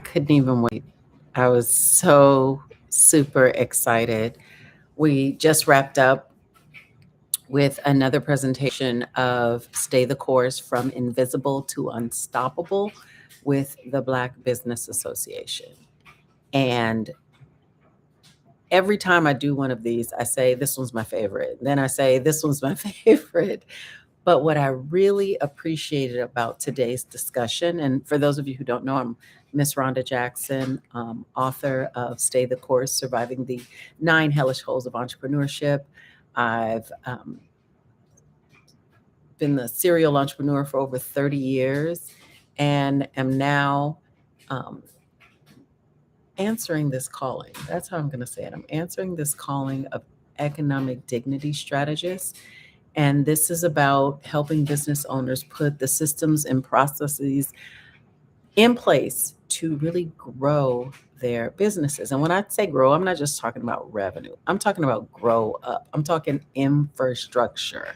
couldn't even wait. I was so super excited. We just wrapped up with another presentation of Stay the Course from Invisible to Unstoppable with the Black Business Association. And every time I do one of these, I say, this one's my favorite. Then I say, this one's my favorite. But what I really appreciated about today's discussion, and for those of you who don't know, I'm Miss Ronda Jackson, author of Stay the Course, Surviving the Nine Hellish Holes of Entrepreneurship. I've been the serial entrepreneur for over 30 years and am now um, answering this calling. That's how I'm going to say it. I'm answering this calling of economic dignity strategist. And this is about helping business owners put the systems and processes in place to really grow their businesses. And when I say grow, I'm not just talking about revenue, I'm talking about grow up, I'm talking infrastructure.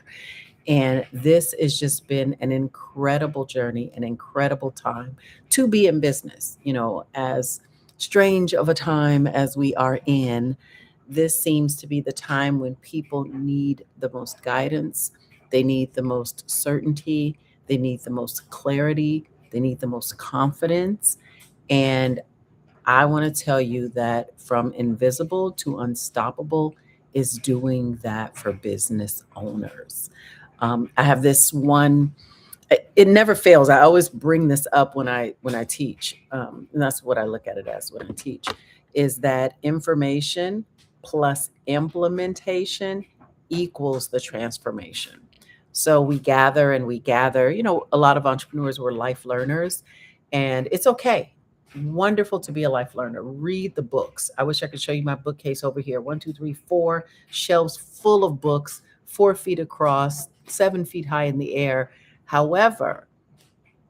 And this has just been an incredible journey, an incredible time to be in business. As strange of a time as we are in, this seems to be the time when people need the most guidance, they need the most certainty, they need the most clarity, they need the most confidence. And I want to tell you that from invisible to unstoppable is doing that for business owners. I have this one. It never fails. I always bring this up when I teach, and that's what I look at it as when I teach. Is that information plus implementation equals the transformation. So we gather and we gather. A lot of entrepreneurs were life learners, and it's okay. Wonderful to be a life learner. Read the books. I wish I could show you my bookcase over here. One, two, three, four shelves full of books, 4 feet across, 7 feet high in the air. However,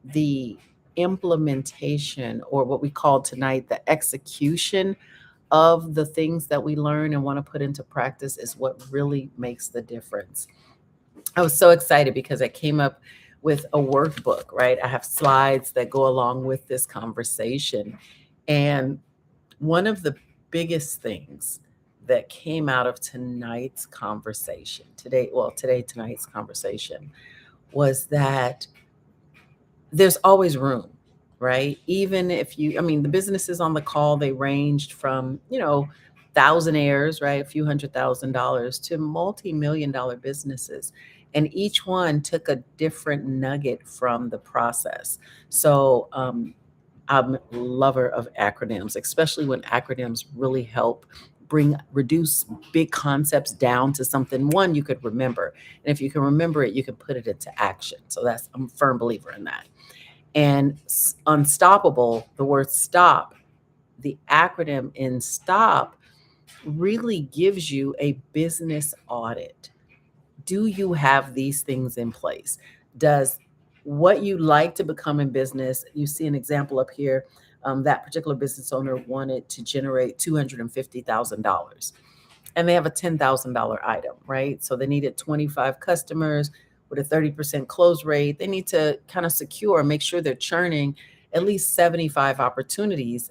the implementation, or what we call tonight the execution of the things that we learn and want to put into practice, is what really makes the difference. I was so excited because I came up with a workbook, right? I have slides that go along with this conversation. And one of the biggest things that came out of tonight's conversation, tonight's conversation, was that there's always room, right? Even if the businesses on the call, they ranged from, thousandaires, right? A few $100,000 to multi-million dollar businesses. And each one took a different nugget from the process. So I'm a lover of acronyms, especially when acronyms really help reduce big concepts down to something one you could remember. And if you can remember it, you can put it into action. So I'm a firm believer in that. And unstoppable, the word stop, the acronym in stop really gives you a business audit. Do you have these things in place? Does what you like to become in business, you see an example up here, that particular business owner wanted to generate $250,000 and they have a $10,000 item, right? So they needed 25 customers with a 30% close rate. They need to kind of make sure they're churning at least 75 opportunities,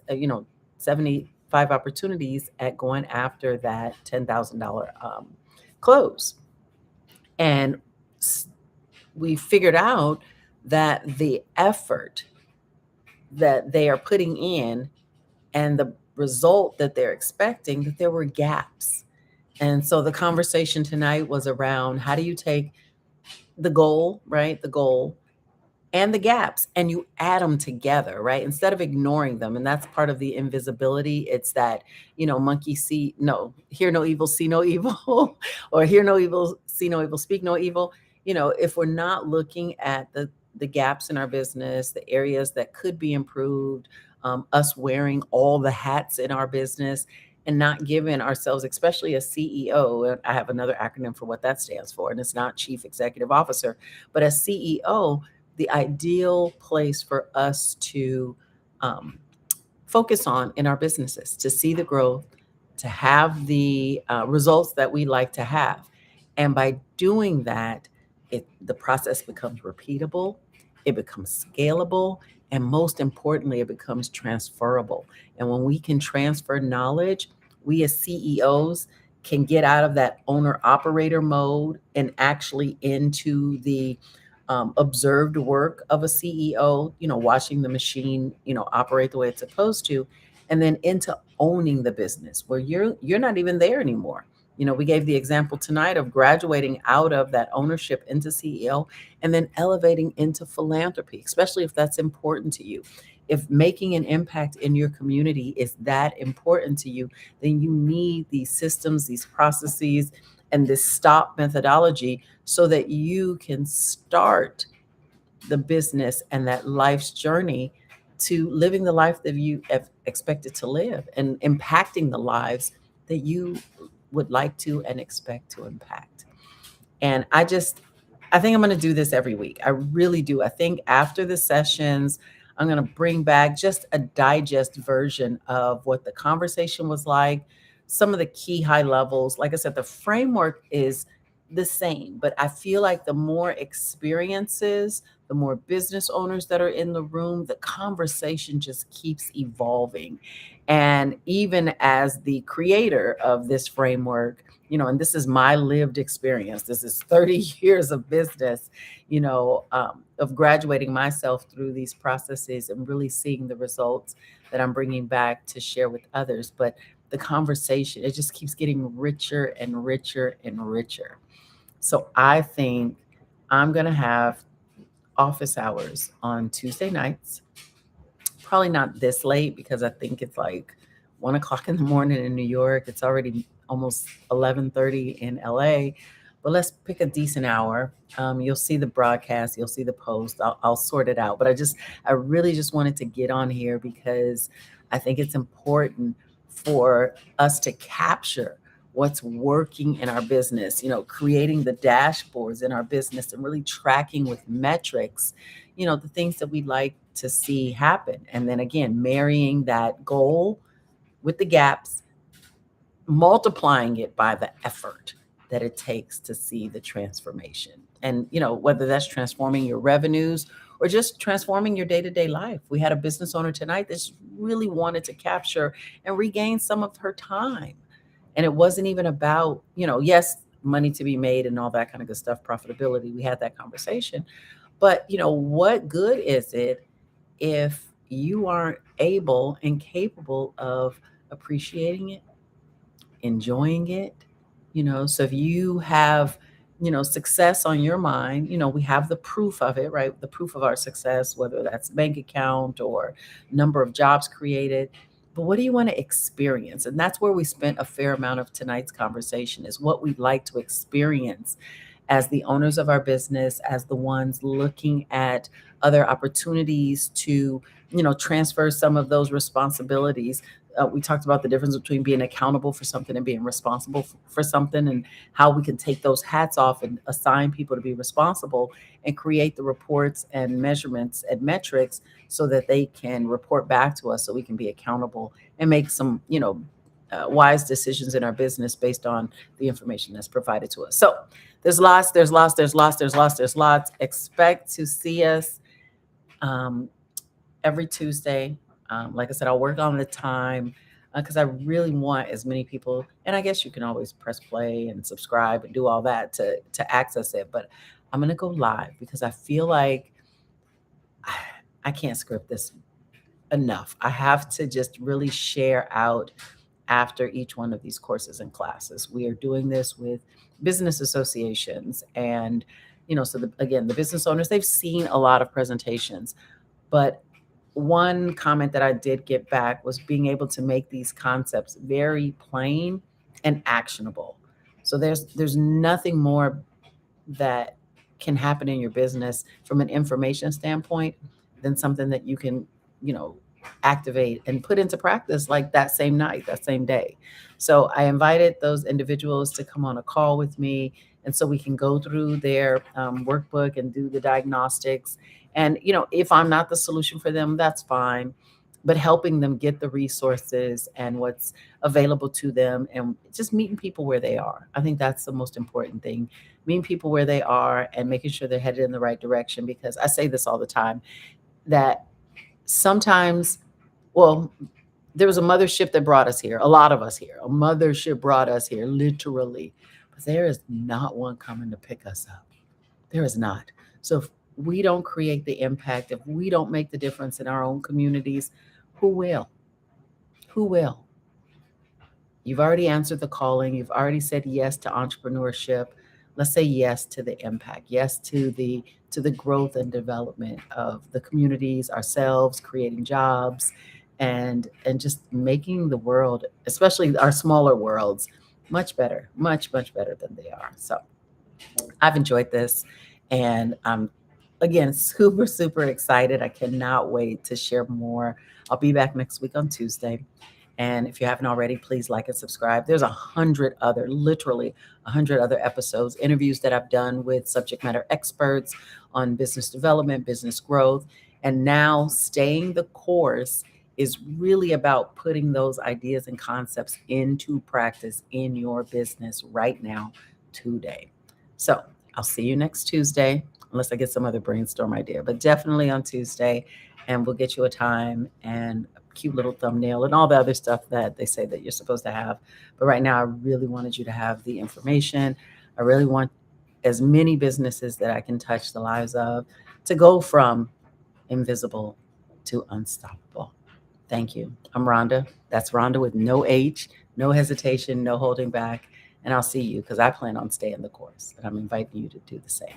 75 opportunities at going after that $10,000 close. And we figured out that the effort that they are putting in and the result that they're expecting, that there were gaps. And so the conversation tonight was around, how do you take the goal, right? The goal and the gaps, and you add them together, right? Instead of ignoring them. And that's part of the invisibility. It's that, monkey hear no evil, see no evil, or hear no evil, see no evil, speak no evil. If we're not looking at the gaps in our business, the areas that could be improved, us wearing all the hats in our business and not giving ourselves, especially a CEO, and I have another acronym for what that stands for, and it's not Chief Executive Officer, but as CEO, the ideal place for us to focus on in our businesses, to see the growth, to have the results that we like to have. And by doing that, the process becomes repeatable it becomes scalable, and most importantly, it becomes transferable. And when we can transfer knowledge, we as CEOs can get out of that owner operator mode and actually into the observed work of a CEO, watching the machine, operate the way it's supposed to, and then into owning the business where you're not even there anymore. We gave the example tonight of graduating out of that ownership into CEO and then elevating into philanthropy, especially if that's important to you. If making an impact in your community is that important to you, then you need these systems, these processes, and this stop methodology so that you can start the business and that life's journey to living the life that you have expected to live and impacting the lives that you would like to and expect to impact. And I think I'm going to do this every week. I really do. I think after the sessions, I'm going to bring back just a digest version of what the conversation was like, some of the key high levels. Like I said, the framework is the same, but I feel like the more experiences, the more business owners that are in the room, the conversation just keeps evolving. And even as the creator of this framework, and this is my lived experience. This is 30 years of business, of graduating myself through these processes and really seeing the results that I'm bringing back to share with others. But the conversation, it just keeps getting richer and richer and richer. So I think I'm going to have office hours on Tuesday nights. Probably not this late because I think it's like 1 o'clock in the morning in New York. It's already almost 11:30 in LA. But let's pick a decent hour. You'll see the broadcast, you'll see the post. I'll sort it out. But I really just wanted to get on here because I think it's important for us to capture what's working in our business, creating the dashboards in our business and really tracking with metrics, the things that we'd like to see happen. And then again, marrying that goal with the gaps, multiplying it by the effort that it takes to see the transformation. And, whether that's transforming your revenues or just transforming your day-to-day life. We had a business owner tonight that really wanted to capture and regain some of her time. And it wasn't even about, yes, money to be made and all that kind of good stuff, profitability. We had that conversation. But, what good is it if you aren't able and capable of appreciating it, enjoying it? So if you have, success on your mind, we have the proof of it, right? The proof of our success, whether that's bank account or number of jobs created. But what do you want to experience? And that's where we spent a fair amount of tonight's conversation, is what we'd like to experience as the owners of our business, as the ones looking at other opportunities to, transfer some of those responsibilities. We talked about the difference between being accountable for something and being responsible for something, and how we can take those hats off and assign people to be responsible and create the reports and measurements and metrics so that they can report back to us so we can be accountable and make some, wise decisions in our business based on the information that's provided to us. So there's lots. Expect to see us every Tuesday. Like I said, I'll work on the time because I really want as many people. And I guess you can always press play and subscribe and do all that to access it. But I'm going to go live because I feel like I can't script this enough. I have to just really share out after each one of these courses and classes. We are doing this with business associations. And, so again, the business owners, they've seen a lot of presentations. But one comment that I did get back was being able to make these concepts very plain and actionable. So there's nothing more that can happen in your business from an information standpoint than something that you can, activate and put into practice like that same night, that same day. So I invited those individuals to come on a call with me. And so we can go through their workbook and do the diagnostics. And, if I'm not the solution for them, that's fine. But helping them get the resources and what's available to them and just meeting people where they are. I think that's the most important thing. meeting people where they are and making sure they're headed in the right direction. Because I say this all the time, that sometimes, well, there was a mothership that brought us here, a lot of us here. A mothership brought us here, literally. But there is not one coming to pick us up. There is not. So if we don't create the impact, if we don't make the difference in our own communities, who will? Who will? You've already answered the calling. You've already said yes to entrepreneurship. Let's say yes to the impact. Yes to the growth and development of the communities, ourselves, creating jobs, and just making the world, especially our smaller worlds, much better, much better than they are. So I've enjoyed this, and I'm again super excited. I cannot wait to share more. I'll be back next week on Tuesday. And if you haven't already, please like and subscribe. There's 100 other, literally 100 other episodes, interviews that I've done with subject matter experts on business development, business growth. And now staying the course is really about putting those ideas and concepts into practice in your business right now, today. So I'll see you next Tuesday, unless I get some other brainstorm idea, but definitely on Tuesday. And we'll get you a time and cute little thumbnail and all the other stuff that they say that you're supposed to have. But right now, I really wanted you to have the information. I really want as many businesses that I can touch the lives of to go from invisible to unstoppable. Thank you. I'm Rhonda. That's Rhonda with no H, no hesitation, no holding back. And I'll see you because I plan on staying the course. And I'm inviting you to do the same.